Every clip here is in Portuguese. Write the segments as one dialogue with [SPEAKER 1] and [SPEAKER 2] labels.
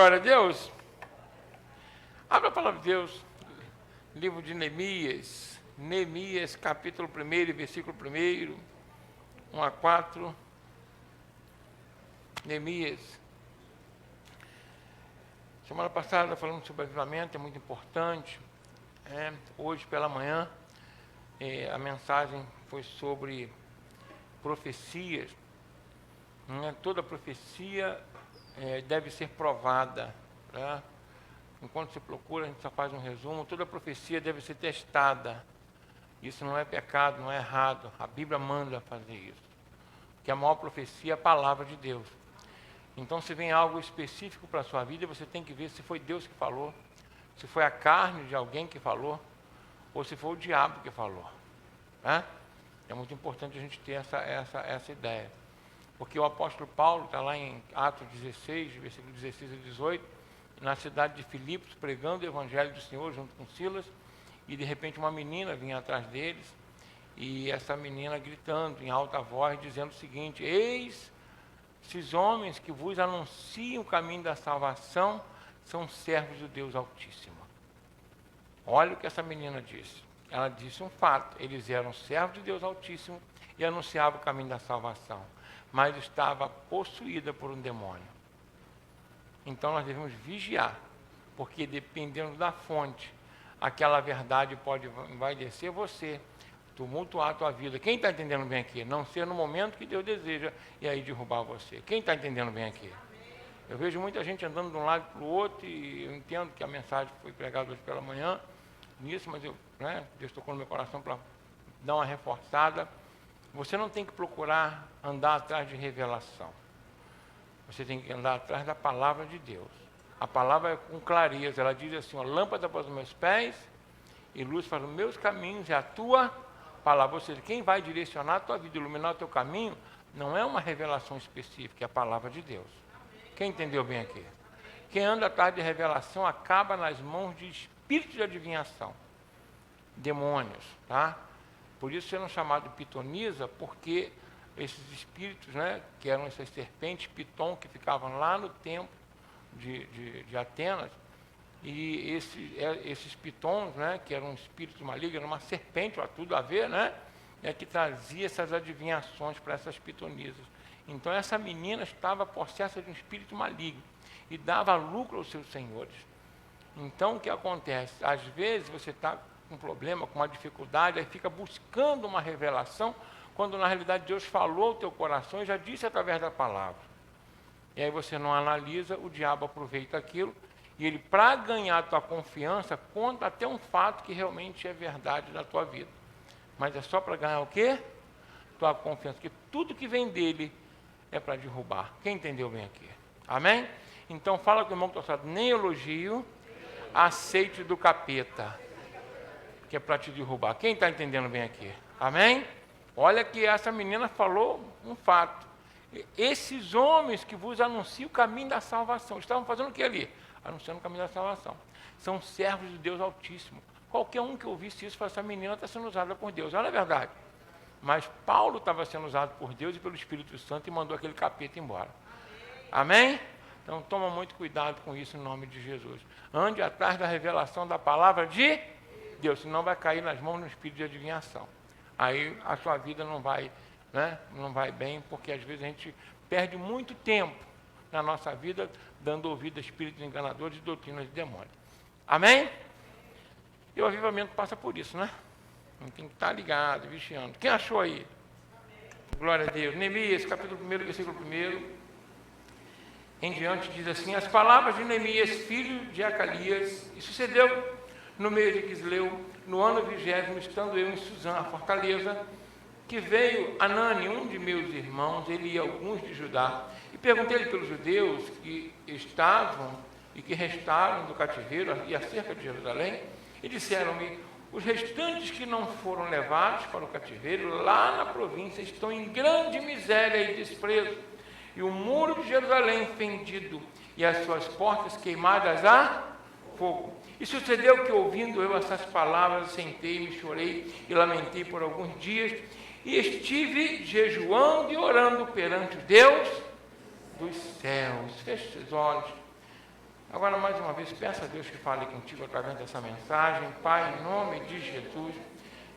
[SPEAKER 1] Glória a Deus. Abra a palavra de Deus, livro de Neemias, Neemias, capítulo 1, versículo 1, 1 a 4. Neemias. Semana passada falamos sobre avivamento, é muito importante. Hoje pela manhã, a mensagem foi sobre profecias. Toda profecia deve ser provada, né? Enquanto você procura, a gente só faz um resumo. Toda profecia deve ser testada. Isso não é pecado, não é errado. A Bíblia manda fazer isso. Porque a maior profecia é a palavra de Deus. Então, se vem algo específico para a sua vida, você tem que ver se foi Deus que falou, se foi a carne de alguém que falou, ou se foi o diabo que falou, né? É muito importante a gente ter essa ideia. Porque o apóstolo Paulo está lá em Atos 16, versículo 16 a 18, na cidade de Filipos, pregando o evangelho do Senhor junto com Silas, e de repente uma menina vinha atrás deles, e essa menina gritando em alta voz, dizendo o seguinte: eis, esses homens que vos anunciam o caminho da salvação, são servos do Deus Altíssimo. Olha o que essa menina disse. Ela disse um fato: eles eram servos de Deus Altíssimo e anunciavam o caminho da salvação, mas estava possuída por um demônio. Então nós devemos vigiar, porque dependendo da fonte, aquela verdade pode envaidecer você, tumultuar a tua vida. Quem está entendendo bem aqui? Não ser no momento que Deus deseja e aí derrubar você. Quem está entendendo bem aqui? Eu vejo muita gente andando de um lado para o outro, e eu entendo que a mensagem foi pregada hoje pela manhã nisso, mas Deus tocou no meu coração para dar uma reforçada. Você não tem que procurar andar atrás de revelação. Você tem que andar atrás da palavra de Deus. A palavra é com clareza. Ela diz assim: lâmpada para os meus pés e luz para os meus caminhos é a tua palavra. Ou seja, quem vai direcionar a tua vida, iluminar o teu caminho, não é uma revelação específica, é a palavra de Deus. Quem entendeu bem aqui? Quem anda atrás de revelação acaba nas mãos de espíritos de adivinhação, demônios, tá? Por isso serão chamados de pitonisa, porque esses espíritos, que eram essas serpentes, piton, que ficavam lá no templo de Atenas, e esses pitons, que eram espíritos malignos, era uma serpente, tudo a ver, que trazia essas adivinhações para essas pitonisas. Então essa menina estava possessa de um espírito maligno e dava lucro aos seus senhores. Então o que acontece? Às vezes você está com um problema, com uma dificuldade, aí fica buscando uma revelação, quando na realidade Deus falou ao teu coração e já disse através da palavra. E aí você não analisa, o diabo aproveita aquilo, e ele, para ganhar a tua confiança, conta até um fato que realmente é verdade na tua vida. Mas é só para ganhar o quê? Tua confiança, porque tudo que vem dele é para derrubar. Quem entendeu bem aqui? Amém? Então fala com o irmão que está falando: nem elogio, aceite do capeta, que é para te derrubar. Quem está entendendo bem aqui? Amém? Olha que essa menina falou um fato. Esses homens que vos anunciam o caminho da salvação, estavam fazendo o que ali? Anunciando o caminho da salvação. São servos de Deus Altíssimo. Qualquer um que ouvisse isso, fala: essa menina está sendo usada por Deus. Olha a verdade. Mas Paulo estava sendo usado por Deus e pelo Espírito Santo e mandou aquele capeta embora. Amém? Então toma muito cuidado com isso em nome de Jesus. Ande atrás da revelação da palavra de Deus, senão vai cair nas mãos do espírito de adivinhação. Aí a sua vida não vai bem, porque às vezes a gente perde muito tempo na nossa vida dando ouvido a espíritos enganadores e doutrinas de demônios. Amém? E o avivamento passa por isso, né? A gente tem que estar ligado, vigiando. Quem achou aí? Glória a Deus. Neemias, capítulo 1, versículo 1. Em diante diz assim: as palavras de Neemias, filho de Acalias, e sucedeu no mês de Quisleu, no ano 20º, estando eu em Suzã, a fortaleza, que veio Anani, um de meus irmãos, ele e alguns de Judá, e perguntei-lhe pelos judeus que estavam e que restaram do cativeiro e acerca de Jerusalém, e disseram-me: os restantes que não foram levados para o cativeiro, lá na província, estão em grande miséria e desprezo, e o muro de Jerusalém fendido, e as suas portas queimadas a fogo. E sucedeu que, ouvindo eu essas palavras, sentei-me, chorei e lamentei por alguns dias, e estive jejuando e orando perante o Deus dos céus. Feche os olhos. Agora, mais uma vez, peço a Deus que fale contigo através dessa mensagem. Pai, em nome de Jesus,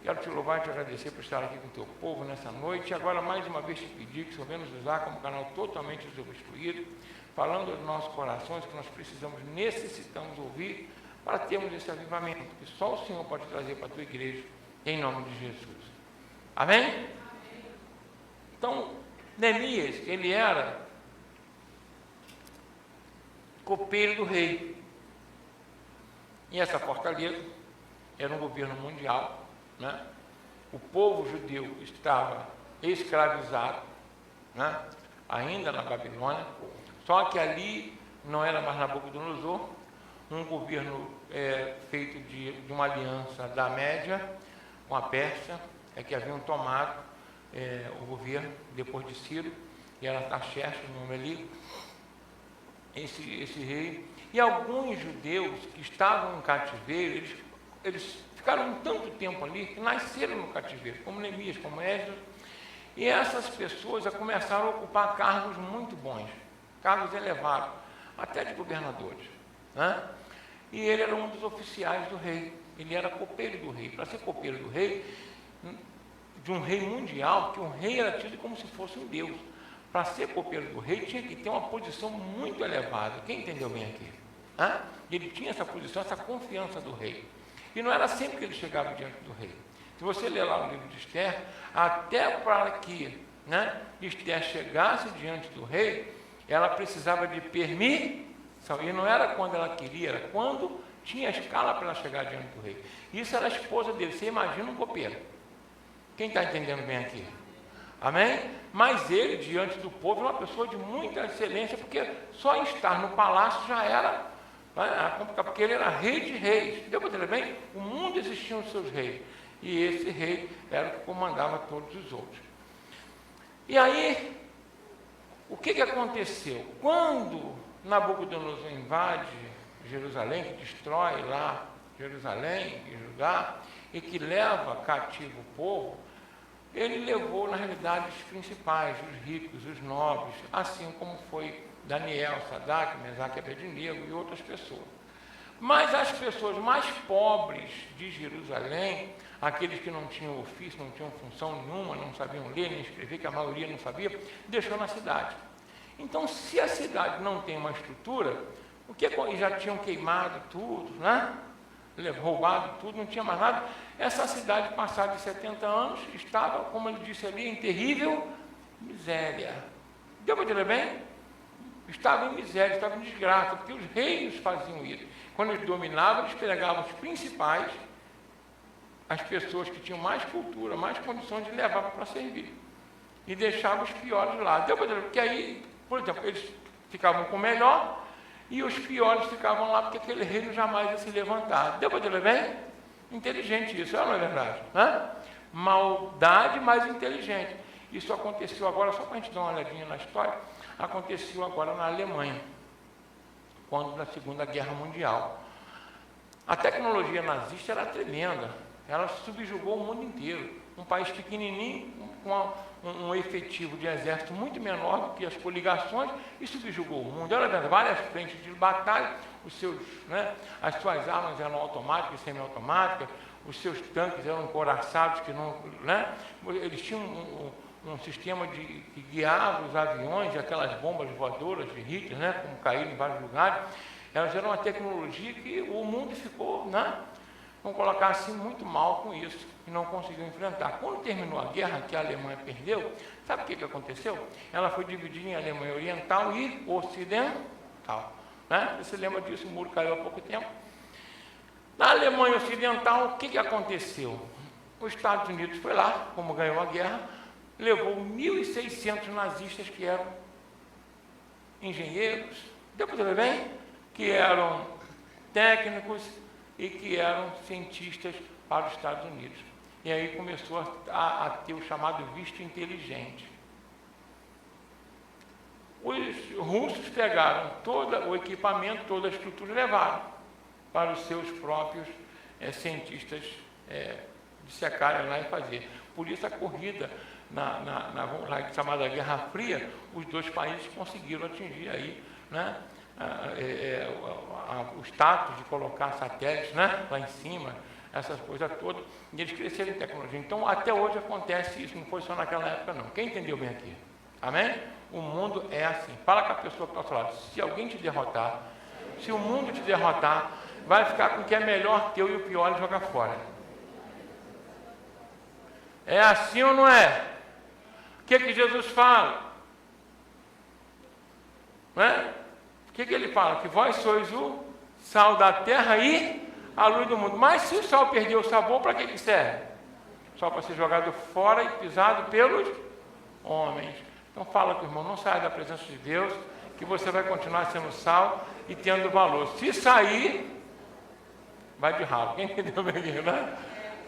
[SPEAKER 1] quero te louvar e te agradecer por estar aqui com o teu povo nessa noite. E agora, mais uma vez, te pedir que o Senhor venha nos usar como canal totalmente desobstruído, falando aos nossos corações que nós precisamos, necessitamos ouvir para termos esse avivamento que só o Senhor pode trazer para a tua igreja, em nome de Jesus. Amém? Então, Neemias, ele era copeiro do rei. E essa fortaleza era um governo mundial, né? O povo judeu estava escravizado, né? Ainda na Babilônia, só que ali não era mais Nabucodonosor, um governo feito de uma aliança da Média com a Pérsia, que haviam tomado o governo depois de Ciro, e era Artaxerxes o nome ali, esse rei. E alguns judeus que estavam em cativeiro, eles ficaram tanto tempo ali que nasceram no cativeiro, como Neemias, como Esdras, e essas pessoas começaram a ocupar cargos muito bons, cargos elevados, até de governadores, né? E ele era um dos oficiais do rei, ele era copeiro do rei. Para ser copeiro do rei, de um rei mundial, que um rei era tido como se fosse um deus. Para ser copeiro do rei, tinha que ter uma posição muito elevada. Quem entendeu bem aqui? Ele tinha essa posição, essa confiança do rei. E não era sempre que ele chegava diante do rei. Se você ler lá no livro de Esther, até para que Esther chegasse diante do rei, ela precisava de permissão. E não era quando ela queria, era quando tinha escala para ela chegar diante do rei. Isso era a esposa dele. Você imagina um copeiro. Quem está entendendo bem aqui? Amém? Mas ele, diante do povo, é uma pessoa de muita excelência, porque só em estar no palácio já era complicado, porque ele era rei de reis. Deu para entender bem? O mundo existia os seus reis. E esse rei era o que comandava todos os outros. E aí, o que aconteceu? Quando Nabucodonosor invade Jerusalém, que destrói lá Jerusalém e Judá, e que leva cativo o povo, ele levou, na realidade, os principais, os ricos, os nobres, assim como foi Daniel, Sadraque, Mesaque e Abednego e outras pessoas. Mas as pessoas mais pobres de Jerusalém, aqueles que não tinham ofício, não tinham função nenhuma, não sabiam ler nem escrever, que a maioria não sabia, deixou na cidade. Então, se a cidade não tem uma estrutura, e já tinham queimado tudo, né? Roubado tudo, não tinha mais nada, essa cidade, passada de 70 anos, estava, como ele disse ali, em terrível miséria. Deu para entender bem? Estava em miséria, estava em desgraça, porque os reis faziam isso. Quando eles dominavam, eles pegavam os principais, as pessoas que tinham mais cultura, mais condições, de levar para servir. E deixavam os piores lá. Deu para entender? Porque aí, por exemplo, eles ficavam com o melhor, e os piores ficavam lá, porque aquele reino jamais ia se levantar. Deu para entender bem? Inteligente isso, não é verdade? Maldade, mas inteligente. Isso aconteceu agora, só para a gente dar uma olhadinha na história, aconteceu agora na Alemanha, quando na Segunda Guerra Mundial. A tecnologia nazista era tremenda, ela subjugou o mundo inteiro. Um país pequenininho, com um efetivo de exército muito menor do que as coligações, e subjugou o mundo. Era várias frentes de batalha, as suas armas eram automáticas e semiautomáticas, os seus tanques eram encoraçados, eles tinham um sistema que guiava os aviões, aquelas bombas voadoras de Hitler, como caíram em vários lugares. Elas eram uma tecnologia que o mundo ficou, vamos colocar assim, muito mal com isso, e não conseguiu enfrentar. Quando terminou a guerra, que a Alemanha perdeu, sabe o que aconteceu? Ela foi dividida em Alemanha Oriental e Ocidental. Você lembra disso? O muro caiu há pouco tempo. Na Alemanha Ocidental, o que aconteceu? Os Estados Unidos foi lá, como ganhou a guerra, levou 1.600 nazistas que eram engenheiros, deu para ver bem? Que eram técnicos e que eram cientistas para os Estados Unidos. E aí começou a ter o chamado visto inteligente. Os russos pegaram todo o equipamento, toda a estrutura e levaram para os seus próprios cientistas dissecarem lá e fazer. Por isso a corrida na chamada Guerra Fria, os dois países conseguiram atingir aí, o status de colocar satélites, né, lá em cima, essas coisas todas, e eles cresceram em tecnologia. Então, até hoje acontece isso, não foi só naquela época, não. Quem entendeu bem aqui? Amém? O mundo é assim. Fala com a pessoa que está ao seu lado. Se alguém te derrotar, se o mundo te derrotar, vai ficar com o que é melhor teu e o pior e jogar fora. É assim ou não é? O que Jesus fala? Não é? O que ele fala? Que vós sois o sal da terra e a luz do mundo. Mas se o sal perdeu o sabor, para que serve? Só para ser jogado fora e pisado pelos homens. Então fala com o irmão, não saia da presença de Deus, que você vai continuar sendo sal e tendo valor. Se sair, vai de ralo. Quem entendeu bem, né?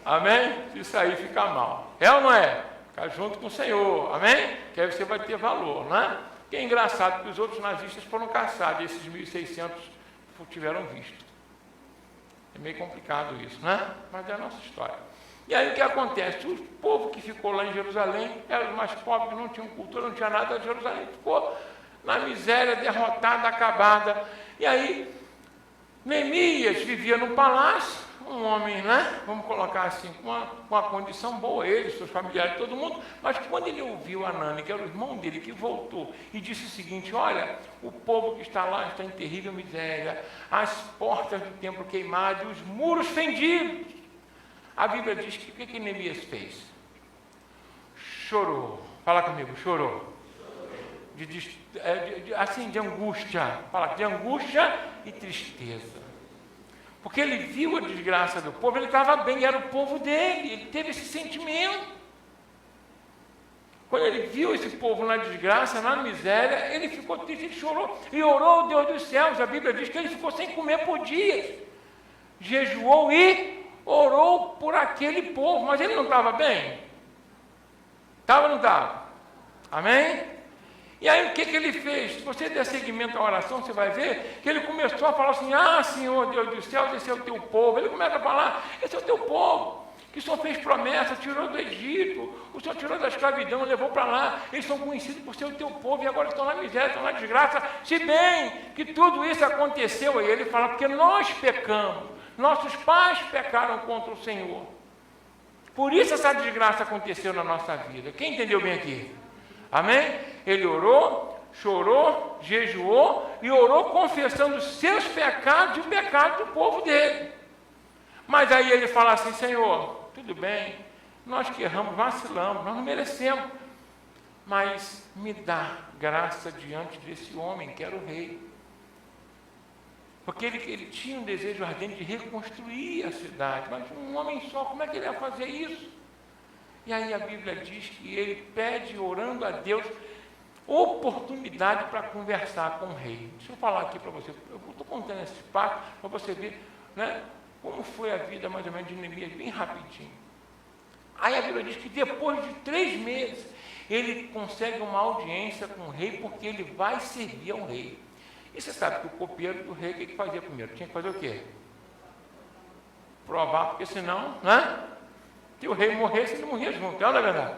[SPEAKER 1] Amém? Se sair, fica mal. É ou não é? Ficar junto com o Senhor. Amém? Que aí você vai ter valor, né? Que é engraçado que os outros nazistas foram caçados, e esses 1.600 tiveram visto. É meio complicado isso, né? Mas é a nossa história. E aí o que acontece? O povo que ficou lá em Jerusalém, eram os mais pobres, não tinham cultura, não tinha nada, Jerusalém ficou na miséria, derrotada, acabada. E aí, Neemias vivia no palácio, um homem, né? Vamos colocar assim, com uma condição boa, ele, seus familiares, todo mundo, mas quando ele ouviu Anani, que era o irmão dele, que voltou e disse o seguinte: olha, o povo que está lá está em terrível miséria, as portas do templo queimadas, os muros fendidos. A Bíblia diz que o que Neemias fez? Chorou. Fala comigo, chorou. De angústia. Fala, de angústia e tristeza. Porque ele viu a desgraça do povo, ele estava bem, era o povo dele, ele teve esse sentimento. Quando ele viu esse povo na desgraça, na miséria, ele ficou triste, ele chorou e orou ao Deus dos céus. A Bíblia diz que ele ficou sem comer por dias. Jejuou e orou por aquele povo, mas ele não estava bem? Estava ou não estava? Amém? E aí o que ele fez? Se você der seguimento à oração, você vai ver que ele começou a falar assim: ah, Senhor Deus dos céus, esse é o teu povo. Ele começa a falar: esse é o teu povo, que o Senhor fez promessa, tirou do Egito, o Senhor tirou da escravidão, levou para lá, eles são conhecidos por ser o teu povo, e agora estão na miséria, estão na desgraça, se bem que tudo isso aconteceu. Aí ele fala: porque nós pecamos, nossos pais pecaram contra o Senhor, por isso essa desgraça aconteceu na nossa vida. Quem entendeu bem aqui? Amém? Ele orou, chorou, jejuou e orou confessando os seus pecados e o pecado do povo dele. Mas aí ele fala assim: Senhor, tudo bem, nós que erramos, vacilamos, nós não merecemos, mas me dá graça diante desse homem que era o rei. Porque ele tinha um desejo ardente de reconstruir a cidade, mas um homem só, como é que ele ia fazer isso? E aí a Bíblia diz que ele pede, orando a Deus, oportunidade para conversar com o rei. Deixa eu falar aqui para você, eu estou contando esse fato para você ver, né, como foi a vida mais ou menos de Neemias, bem rapidinho. Aí a Bíblia diz que depois de 3 meses, ele consegue uma audiência com o rei, porque ele vai servir ao rei. E você sabe que o copeiro do rei, o que fazia primeiro? Tinha que fazer o quê? Provar, porque senão, né? Se o rei morresse, ele morria junto, não é verdade?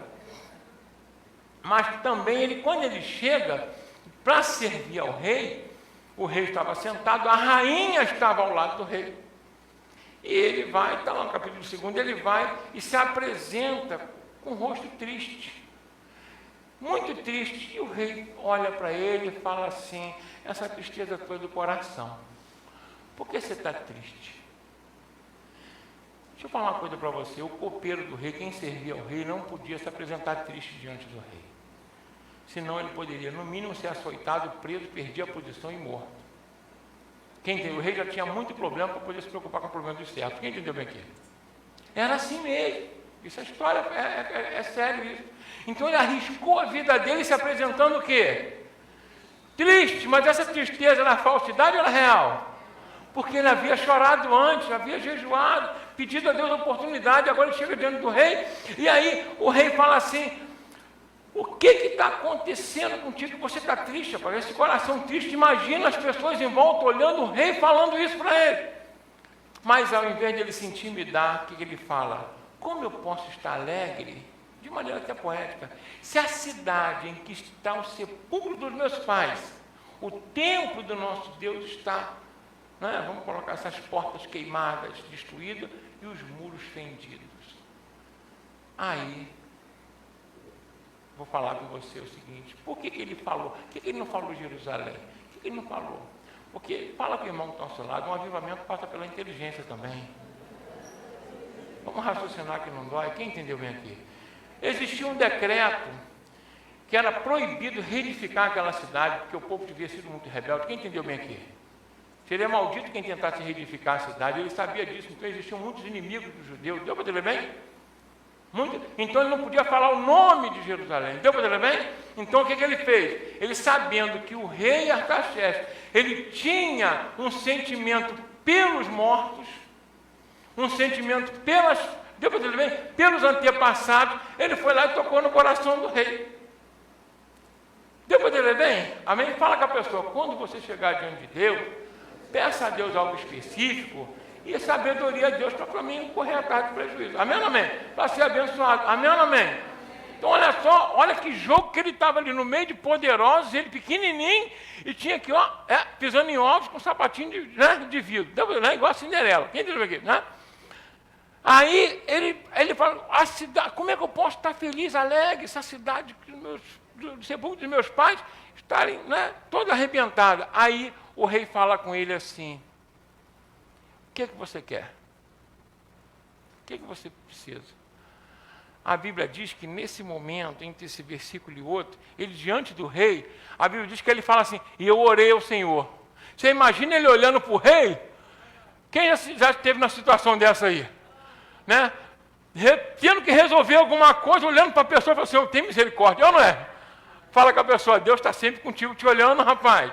[SPEAKER 1] Mas também, ele, quando ele chega para servir ao rei, o rei estava sentado, a rainha estava ao lado do rei. E ele vai, está lá no capítulo 2, ele vai e se apresenta com o rosto triste. Muito triste. E o rei olha para ele e fala assim: essa tristeza foi do coração. Por que você está triste? Deixa eu falar uma coisa para você: o copeiro do rei, quem servia ao rei, não podia se apresentar triste diante do rei. Senão ele poderia, no mínimo, ser açoitado, preso, perder a posição e morto. Quem entendeu? O rei já tinha muito problema para poder se preocupar com o problema dos servos. Quem entendeu bem aqui? Era assim mesmo. Isso é história, é sério isso. Então ele arriscou a vida dele se apresentando o quê? Triste, mas essa tristeza era falsidade ou era real? Porque ele havia chorado antes, havia jejuado, pedido a Deus a oportunidade, agora ele chega diante do rei, e aí o rei fala assim: o que está acontecendo contigo que você está triste, rapaz? Esse coração triste, imagina as pessoas em volta olhando o rei falando isso para ele. Mas ao invés de ele se intimidar, o que ele fala? Como eu posso estar alegre, de maneira até poética, se a cidade em que está o sepulcro dos meus pais, O templo do nosso Deus está, né? Vamos colocar essas portas queimadas, destruídas, e os muros fendidos. Aí, vou falar com você o seguinte: por que ele falou? Por que ele não falou Jerusalém? Por que ele não falou? Porque, fala com o irmão que está ao seu lado, um avivamento passa pela inteligência também. Vamos raciocinar que não dói. Quem entendeu bem aqui? Existia um decreto que era proibido reedificar aquela cidade, porque o povo devia sido muito rebelde. Quem entendeu bem aqui? Seria maldito quem tentasse reedificar a cidade. Ele sabia disso, então existiam muitos inimigos dos judeus. Deu para entender bem? Muito. Então ele não podia falar o nome de Jerusalém. Deu para entender bem? Então o que ele fez? Ele, sabendo que o rei Artaxerxes, ele tinha um sentimento pelos mortos, um sentimento pelas, deu para entender bem? Pelos antepassados, ele foi lá e tocou no coração do rei. Deu para entender bem? Amém? Fala com a pessoa: quando você chegar diante de Deus, peça a Deus algo específico e a sabedoria de Deus para mim correr atrás do prejuízo. Amém ou amém? Para ser abençoado. Amém ou amém? Então olha só, olha que jogo que ele estava ali no meio de poderosos, ele pequenininho, e tinha aqui, ó, pisando em ovos com sapatinho de vidro, né? Igual a Cinderela. Quem entendeu aqui? Né? Aí ele fala: a cidade, como é que eu posso estar feliz, alegre, essa cidade do sepulcro dos meus pais estarem, né, toda arrebentada? Aí o rei fala com ele assim: o que você quer? O que você precisa? A Bíblia diz que nesse momento, entre esse versículo e outro, ele diante do rei, a Bíblia diz que ele fala assim: e eu orei ao Senhor. Você imagina ele olhando para o rei? Quem já esteve na situação dessa aí? Né? Tendo que resolver alguma coisa, olhando para a pessoa e falando: Senhor, tem misericórdia. Ou não é? Fala com a pessoa: Deus está sempre contigo, te olhando, rapaz.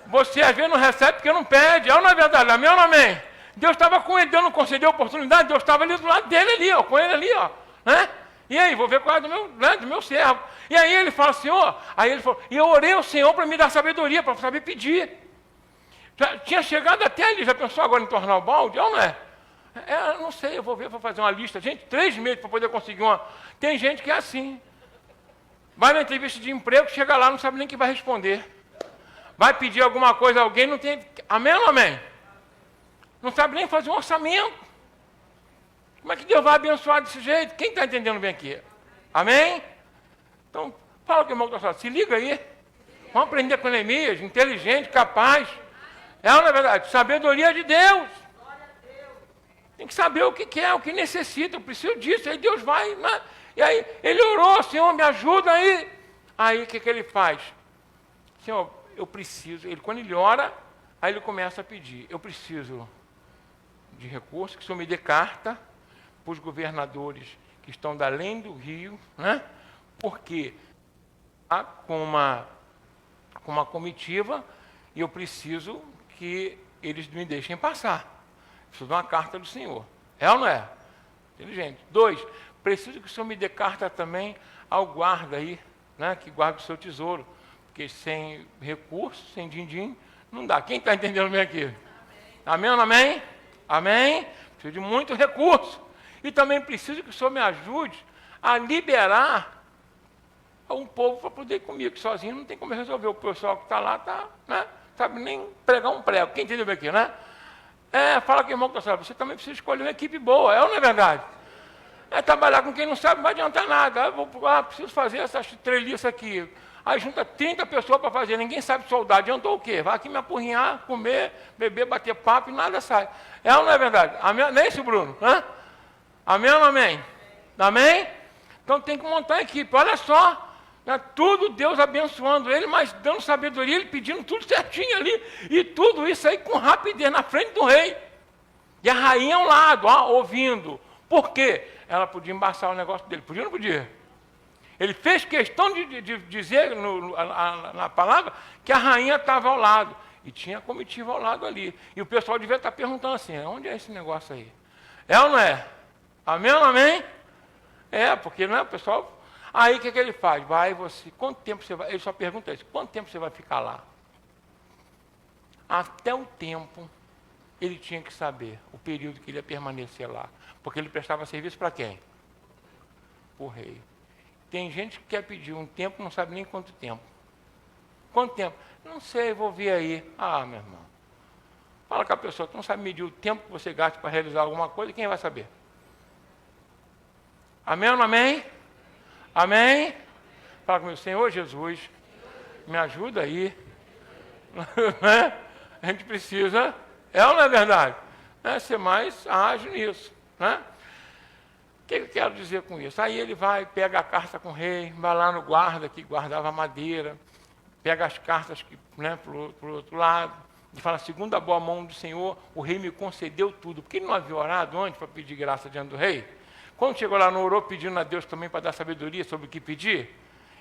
[SPEAKER 1] Você às vezes não recebe porque não pede. É ou não é verdade? Amém ou não amém? Deus estava com ele, Deus não concedeu a oportunidade, Deus estava ali do lado dele, ali, ó, com ele ali, ó, né? E aí, vou ver qual é do meu servo. E aí ele fala: Senhor, aí ele falou: e eu orei ao Senhor para me dar sabedoria, para saber pedir. Já tinha chegado até ali, já pensou agora em tornar o balde? É ou não é? Não sei, eu vou ver, vou fazer uma lista. Gente, 3 meses para poder conseguir uma. Tem gente que é assim. Vai na entrevista de emprego, chega lá, não sabe nem o que vai responder. Vai pedir alguma coisa a alguém, não tem. Amém ou não amém? Não sabe nem fazer um orçamento. Como é que Deus vai abençoar desse jeito? Quem está entendendo bem aqui? Amém? Então, fala com o irmão que está falando: se liga aí. Vamos aprender com Neemias, inteligente, capaz. É ou não é verdade? Sabedoria de Deus. Tem que saber o que quer, o que necessita. Eu preciso disso. Aí Deus vai, né? E aí ele orou: Senhor, me ajuda aí. Aí o que ele faz? Senhor, eu preciso. Quando ele ora, aí ele começa a pedir: eu preciso de recursos, que o Senhor me dê carta para os governadores que estão da além do rio, né? Porque há com uma comitiva e eu preciso que eles me deixem passar. Preciso de uma carta do Senhor. É ou não é? Inteligente. 2, preciso que o Senhor me dê carta também ao guarda aí, né? Que guarda o seu tesouro. Porque sem recurso, sem din-din, não dá. Quem está entendendo bem aqui? Amém. Amém ou não amém? Amém? Preciso de muito recurso. E também preciso que o Senhor me ajude a liberar um povo para poder ir comigo, que sozinho não tem como resolver. O pessoal que está lá, né? Sabe nem pregar um prego. Quem entendeu bem aqui, né? Fala com o irmão que está, você também precisa escolher uma equipe boa, é ou não é verdade? Trabalhar com quem não sabe não vai adiantar nada. Preciso fazer essa treliça aqui. Aí junta 30 pessoas para fazer, ninguém sabe soldar. Adiantou o quê? Vai aqui me apurrinhar, comer, beber, bater papo e nada sai. É ou não é verdade? Amém? Não é isso, Bruno? Hã? Amém ou não amém? Amém? Então tem que montar a equipe. Olha só, né? Tudo Deus abençoando ele, mas dando sabedoria, ele pedindo tudo certinho ali. E tudo isso aí com rapidez na frente do rei. E a rainha ao lado, ouvindo. Por quê? Ela podia embaçar o negócio dele. Podia ou não podia? Ele fez questão de dizer na palavra que a rainha estava ao lado. E tinha a comitiva ao lado ali. E o pessoal devia estar perguntando assim: onde é esse negócio aí? É ou não é? Amém ou não amém? Porque não é o pessoal. Aí o que ele faz? Quanto tempo você vai? Ele só pergunta isso: quanto tempo você vai ficar lá? Até o tempo ele tinha que saber o período que ele ia permanecer lá. Porque ele prestava serviço para quem? Para o rei. Tem gente que quer pedir um tempo, não sabe nem quanto tempo. Quanto tempo? Não sei, vou ver aí. Ah, meu irmão. Fala com a pessoa, tu não sabe medir o tempo que você gasta para realizar alguma coisa, quem vai saber? Amém ou não amém? Amém? Fala comigo, Senhor Jesus, me ajuda aí. A gente precisa, é ou não é verdade? Ser mais ágil nisso. Né? O que eu quero dizer com isso? Aí ele vai, pega a carta com o rei, vai lá no guarda que guardava a madeira, pega as cartas para o outro lado, e fala, segundo a boa mão do Senhor, o rei me concedeu tudo. Porque ele não havia orado antes para pedir graça diante do rei? Quando chegou lá, não orou pedindo a Deus também para dar sabedoria sobre o que pedir?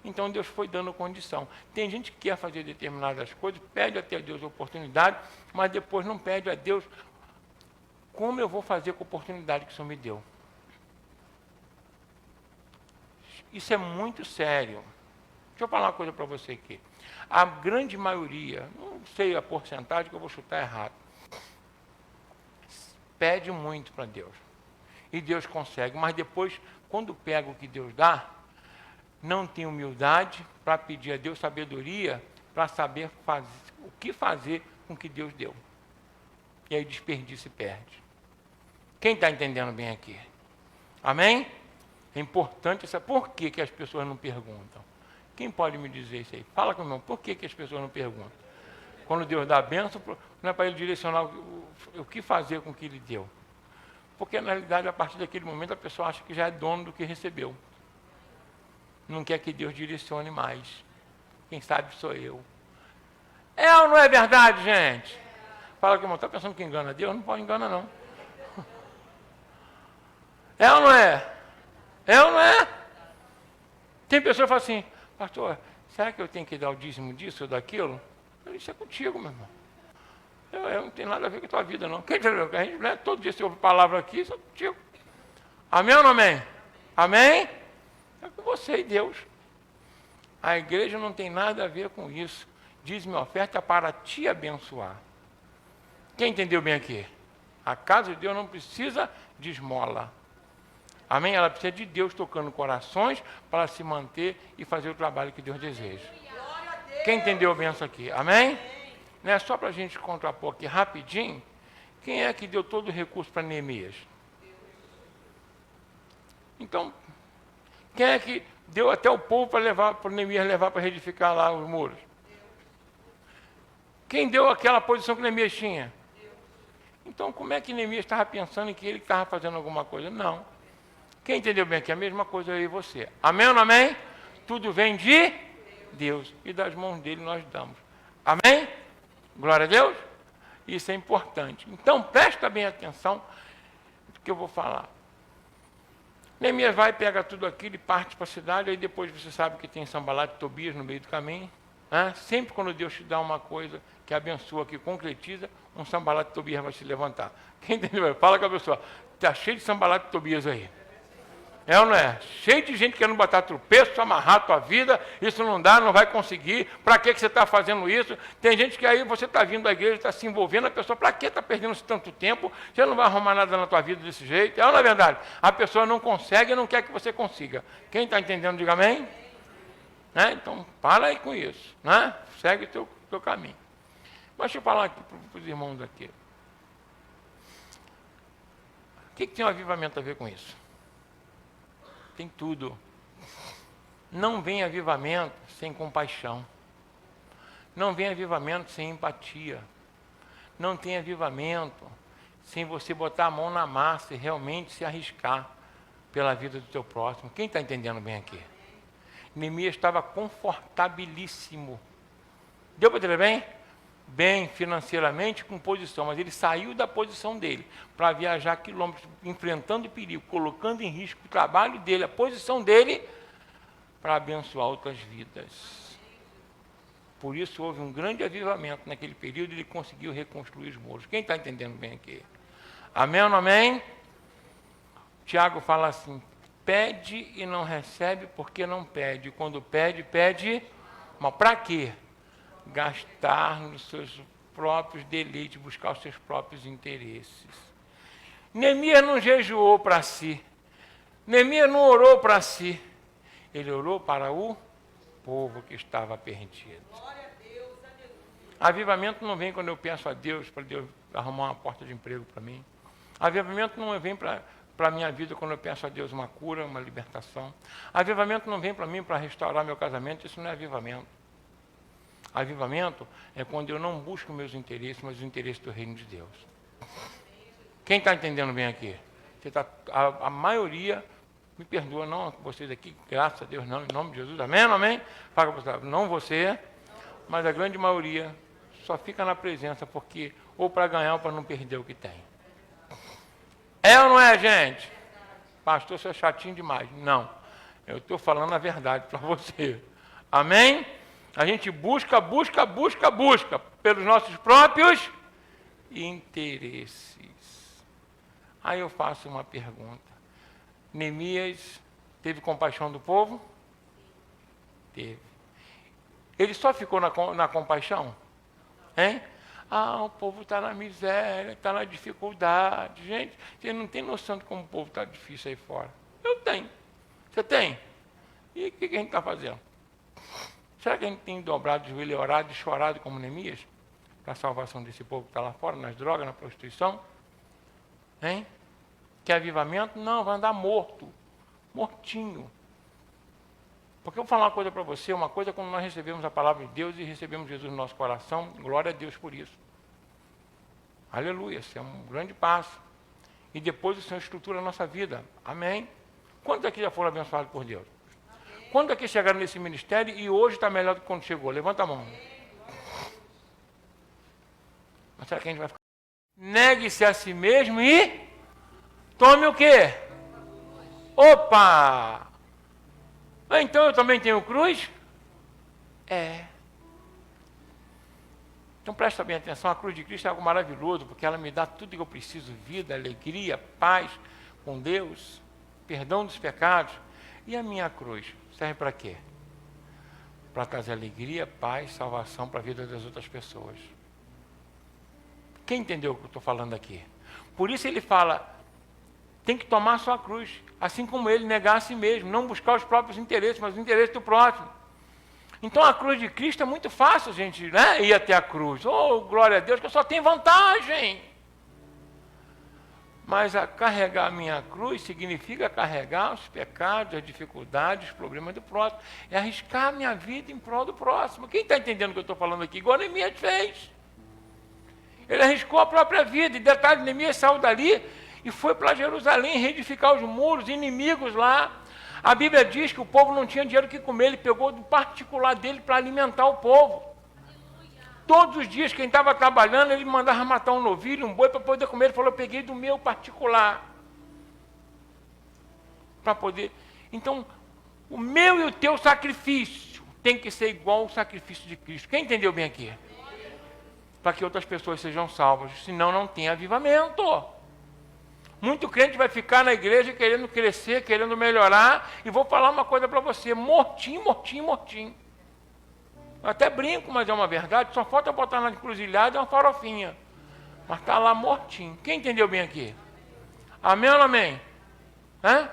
[SPEAKER 1] Então Deus foi dando condição. Tem gente que quer fazer determinadas coisas, pede até a Deus a oportunidade, mas depois não pede a Deus como eu vou fazer com a oportunidade que o Senhor me deu. Isso é muito sério. Deixa eu falar uma coisa para você aqui. A grande maioria, não sei a porcentagem que eu vou chutar errado, pede muito para Deus. E Deus consegue, mas depois, quando pega o que Deus dá, não tem humildade para pedir a Deus sabedoria para saber o que fazer com o que Deus deu. E aí desperdício e perde. Quem está entendendo bem aqui? Amém? É importante saber por que as pessoas não perguntam. Quem pode me dizer isso aí? Fala comigo, por que as pessoas não perguntam? Quando Deus dá a bênção, não é para ele direcionar o que fazer com o que ele deu. Porque, na realidade, a partir daquele momento, a pessoa acha que já é dono do que recebeu. Não quer que Deus direcione mais. Quem sabe sou eu. É ou não é verdade, gente? Fala que o irmão está pensando que engana Deus? Não pode enganar, não. É ou não é? É ou não é? Tem pessoa que fala assim, pastor, será que eu tenho que dar o dízimo disso ou daquilo? Eu disse, isso é contigo, meu irmão. Eu não tenho nada a ver com a tua vida, não. Quem entendeu? A gente, né, todo dia você ouve palavra aqui, isso é contigo. Amém ou não amém? Amém? É com você e Deus. A igreja não tem nada a ver com isso. Dízimo e oferta para te abençoar. Quem entendeu bem aqui? A casa de Deus não precisa de esmola. Amém? Ela precisa de Deus tocando corações para se manter e fazer o trabalho que Deus deseja. Quem entendeu bem isso aqui? Amém? Não é só para a gente contrapor aqui rapidinho. Quem é que deu todo o recurso para Neemias? Então, quem é que deu até o povo para Neemias levar para reedificar lá os muros? Quem deu aquela posição que Neemias tinha? Então, como é que Neemias estava pensando em que ele estava fazendo alguma coisa? Não. Quem entendeu bem aqui? A mesma coisa eu e você. Amém ou não amém? Tudo vem de Deus. E das mãos dele nós damos. Amém? Glória a Deus? Isso é importante. Então, presta bem atenção no que eu vou falar. Neemias vai, pega tudo aquilo e parte para a cidade, aí depois você sabe que tem Sanbalate e Tobias no meio do caminho. Né? Sempre quando Deus te dá uma coisa que abençoa, que concretiza, um Sanbalate e Tobias vai se levantar. Quem entendeu? Fala com a pessoa, está cheio de Sanbalate e Tobias aí. É ou não é? Cheio de gente querendo botar tropeço, amarrar a tua vida, isso não dá, não vai conseguir, para que você está fazendo isso? Tem gente que aí você está vindo à igreja, está se envolvendo, a pessoa, para que está perdendo tanto tempo? Você não vai arrumar nada na tua vida desse jeito? É ou não é verdade? A pessoa não consegue e não quer que você consiga. Quem está entendendo, diga amém? Né? Então, para aí com isso, né? Segue o teu caminho. Mas deixa eu falar aqui para os irmãos aqui. O que tem um avivamento a ver com isso? Tem tudo. Não vem avivamento sem compaixão. Não vem avivamento sem empatia. Não tem avivamento sem você botar a mão na massa e realmente se arriscar pela vida do teu próximo. Quem está entendendo bem aqui? Neemias estava confortabilíssimo. Deu para entender bem? Bem financeiramente, com posição, mas ele saiu da posição dele para viajar quilômetros, enfrentando perigo, colocando em risco o trabalho dele, a posição dele, para abençoar outras vidas. Por isso houve um grande avivamento naquele período e ele conseguiu reconstruir os muros. Quem está entendendo bem aqui? Amém ou não amém? Tiago fala assim, pede e não recebe porque não pede. Quando pede, pede, mas para quê? Gastar nos seus próprios deleites, buscar os seus próprios interesses. Neemias não jejuou para si. Neemias não orou para si. Ele orou para o povo que estava perdido. Avivamento não vem quando eu peço a Deus para Deus arrumar uma porta de emprego para mim. Avivamento não vem para a minha vida quando eu peço a Deus uma cura, uma libertação. Avivamento não vem para mim para restaurar meu casamento, isso não é avivamento. Avivamento é quando eu não busco meus interesses, mas os interesses do reino de Deus. Quem está entendendo bem aqui? A maioria, me perdoa, não vocês aqui, graças a Deus, não, em nome de Jesus, amém, amém? Fala para você, não você, mas a grande maioria só fica na presença porque ou para ganhar ou para não perder o que tem. É ou não é, gente? Pastor, você é chatinho demais. Não, eu estou falando a verdade para você. Amém? A gente busca pelos nossos próprios interesses. Aí eu faço uma pergunta. Neemias teve compaixão do povo? Teve. Ele só ficou na compaixão? Hein? Ah, o povo está na miséria, está na dificuldade. Gente, você não tem noção de como o povo está difícil aí fora. Eu tenho. Você tem? E o que a gente está fazendo? Será que a gente tem dobrado o joelho, orado e chorado como Neemias? Para a salvação desse povo que está lá fora, nas drogas, na prostituição? Hein? Que avivamento? Não, vai andar morto. Mortinho. Porque eu vou falar uma coisa para você, uma coisa quando nós recebemos a palavra de Deus e recebemos Jesus no nosso coração, glória a Deus por isso. Aleluia, isso é um grande passo. E depois o Senhor estrutura a nossa vida. Amém? Quantos aqui já foram abençoados por Deus? Quantos aqui chegaram nesse ministério e hoje está melhor do que quando chegou? Levanta a mão. Mas será que a gente vai ficar? Negue-se a si mesmo e tome o quê? Opa! Então eu também tenho cruz? É. Então presta bem atenção, a cruz de Cristo é algo maravilhoso, porque ela me dá tudo que eu preciso, vida, alegria, paz com Deus, perdão dos pecados. E a minha cruz serve para quê? Para trazer alegria, paz, salvação para a vida das outras pessoas. Quem entendeu o que eu estou falando aqui? Por isso ele fala, tem que tomar a sua cruz, assim como ele, negar a si mesmo, não buscar os próprios interesses, mas os interesses do próximo. Então a cruz de Cristo é muito fácil, gente, né? Ir até a cruz. Oh, glória a Deus, que eu só tenho vantagem. Mas carregar a minha cruz significa carregar os pecados, as dificuldades, os problemas do próximo. É arriscar a minha vida em prol do próximo. Quem está entendendo o que eu estou falando aqui? Igual Neemias fez. Ele arriscou a própria vida. E detalhe, Neemias saiu dali e foi para Jerusalém reedificar os muros, inimigos lá. A Bíblia diz que o povo não tinha dinheiro que comer, ele pegou do particular dele para alimentar o povo. Todos os dias, quem estava trabalhando, ele mandava matar um novilho, um boi para poder comer. Ele falou, eu peguei do meu particular. Para poder... Então, o meu e o teu sacrifício tem que ser igual ao sacrifício de Cristo. Quem entendeu bem aqui? Para que outras pessoas sejam salvas, senão não tem avivamento. Muito crente vai ficar na igreja querendo crescer, querendo melhorar, e vou falar uma coisa para você, mortinho, mortinho, mortinho. Eu até brinco, mas é uma verdade, só falta botar na encruzilhada uma farofinha. Mas está lá mortinho. Quem entendeu bem aqui? Amém ou não amém? Hã?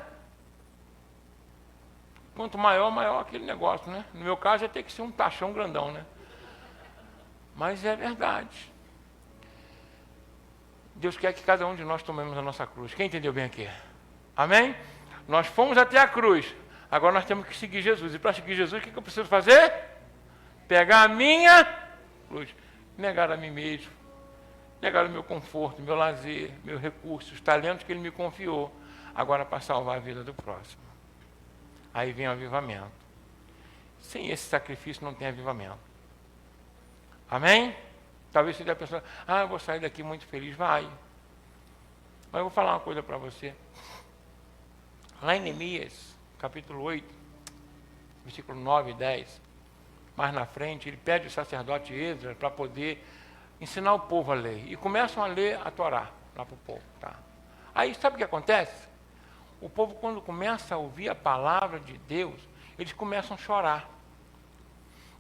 [SPEAKER 1] Quanto maior, maior aquele negócio, né? No meu caso, ia ter que ser um tachão grandão, né? Mas é verdade. Deus quer que cada um de nós tomemos a nossa cruz. Quem entendeu bem aqui? Amém? Nós fomos até a cruz. Agora nós temos que seguir Jesus. E para seguir Jesus, o que eu preciso fazer? Pegar a minha cruz. Negar a mim mesmo. Negar o meu conforto, meu lazer, meus recursos, os talentos que Ele me confiou. Agora para salvar a vida do próximo. Aí vem o avivamento. Sem esse sacrifício não tem avivamento. Amém? Talvez você dê a pessoa, eu vou sair daqui muito feliz. Vai. Mas eu vou falar uma coisa para você. Lá em Neemias, capítulo 8, versículo 9 e 10, mais na frente, ele pede o sacerdote Esdras para poder ensinar o povo a ler. E começam a ler a Torá lá para o povo. Tá? Aí sabe o que acontece? O povo, quando começa a ouvir a palavra de Deus, eles começam a chorar.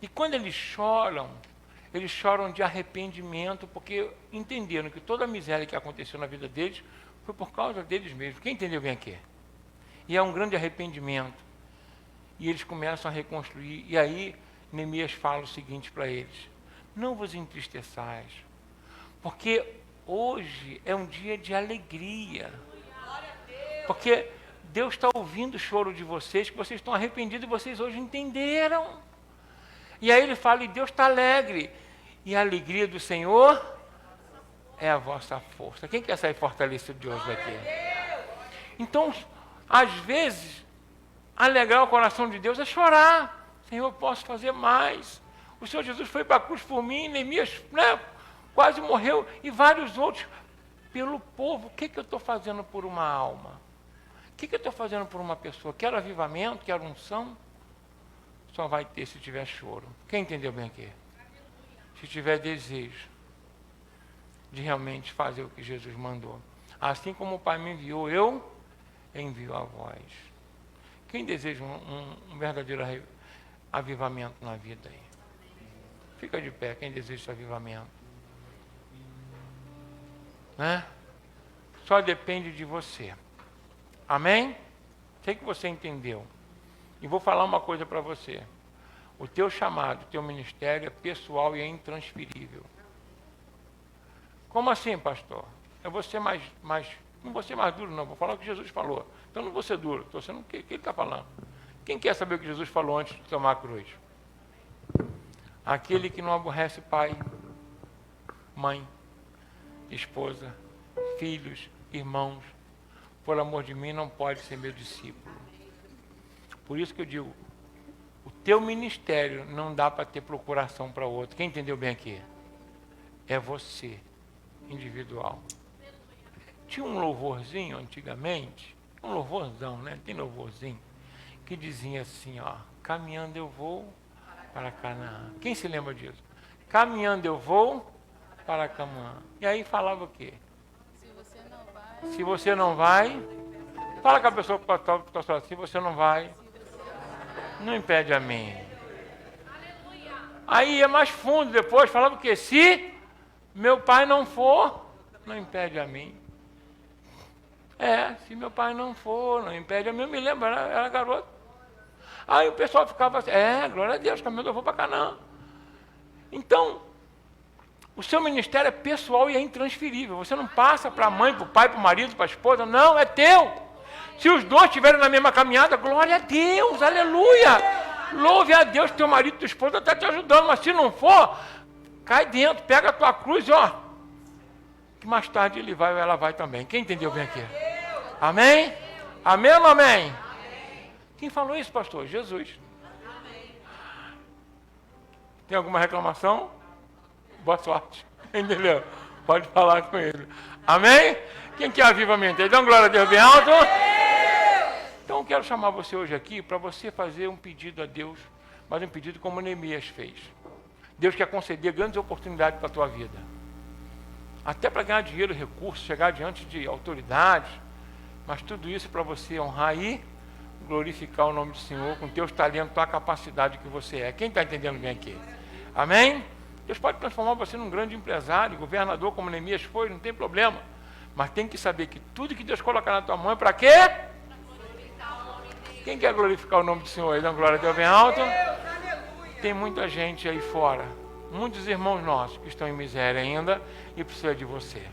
[SPEAKER 1] E quando eles choram de arrependimento, porque entenderam que toda a miséria que aconteceu na vida deles foi por causa deles mesmos. Quem entendeu bem aqui? E é um grande arrependimento. E eles começam a reconstruir. E aí, Neemias fala o seguinte para eles: não vos entristeçais, porque hoje é um dia de alegria. Porque Deus está ouvindo o choro de vocês, que vocês estão arrependidos e vocês hoje entenderam. E aí ele fala, e Deus está alegre. E a alegria do Senhor é a vossa força. Quem quer sair fortalecido de hoje daqui? Então, às vezes, alegrar o coração de Deus é chorar. Senhor, eu posso fazer mais. O Senhor Jesus foi para a cruz por mim, Neemias, né, quase morreu, e vários outros. Pelo povo, o que eu estou fazendo por uma alma? O que eu estou fazendo por uma pessoa? Quero avivamento, quero unção? Só vai ter se tiver choro. Quem entendeu bem aqui? Se tiver desejo de realmente fazer o que Jesus mandou. Assim como o Pai me enviou, eu envio a vós. Quem deseja um verdadeiro avivamento na vida aí? Fica de pé, quem deseja esse avivamento. Né? Só depende de você. Amém? Sei que você entendeu. E vou falar uma coisa para você. O teu chamado, o teu ministério é pessoal e é intransferível. Como assim, pastor? Eu vou ser não vou ser mais duro, não. Vou falar o que Jesus falou. Então não vou ser duro. Estou sendo o que ele está falando. Quem quer saber o que Jesus falou antes de tomar a cruz? Aquele que não aborrece pai, mãe, esposa, filhos, irmãos, por amor de mim, não pode ser meu discípulo. Por isso que eu digo, o teu ministério não dá para ter procuração para outro. Quem entendeu bem aqui? É você, individual. Tinha um louvorzinho antigamente, um louvorzão, né? Tem louvorzinho, que dizia assim, ó, caminhando eu vou para Canaã. Quem se lembra disso? Caminhando eu vou para Canaã. E aí falava o quê? Se você não vai, fala com a pessoa que está se você não vai, não impede a mim. Aí ia mais fundo depois, falava o quê? Se meu pai não for, não impede a mim. Se meu pai não for, não impede a mim. Eu me lembro, era garoto. Aí o pessoal ficava assim, glória a Deus, caminhando eu vou para Canaã. Então, o seu ministério é pessoal e é intransferível. Você não passa para a mãe, para o pai, para o marido, para a esposa. Não, é teu. Se os dois estiverem na mesma caminhada, glória a Deus, aleluia. Louve a Deus, teu marido, tua esposa está te ajudando. Mas se não for, cai dentro, pega a tua cruz, ó. Que mais tarde ele vai ou ela vai também. Quem entendeu bem aqui? Amém? Amém ou não amém? Quem falou isso, pastor? Jesus. Tem alguma reclamação? Boa sorte. Entendeu? Pode falar com ele. Amém? Quem quer avivamento? Então, glória a Deus bem alto. Então, eu quero chamar você hoje aqui para você fazer um pedido a Deus, mas um pedido como Neemias fez. Deus quer conceder grandes oportunidades para a tua vida. Até para ganhar dinheiro, recursos, chegar diante de autoridades, mas tudo isso para você honrar e glorificar o nome do Senhor com teus talentos, tua capacidade que você é. Quem está entendendo bem aqui? Amém? Deus pode transformar você num grande empresário, governador, como Neemias foi, não tem problema. Mas tem que saber que tudo que Deus colocar na tua mão é para quê? Quem quer glorificar o nome do Senhor? Dá glória a Deus bem alto. Tem muita gente aí fora, muitos irmãos nossos que estão em miséria ainda e precisam de você.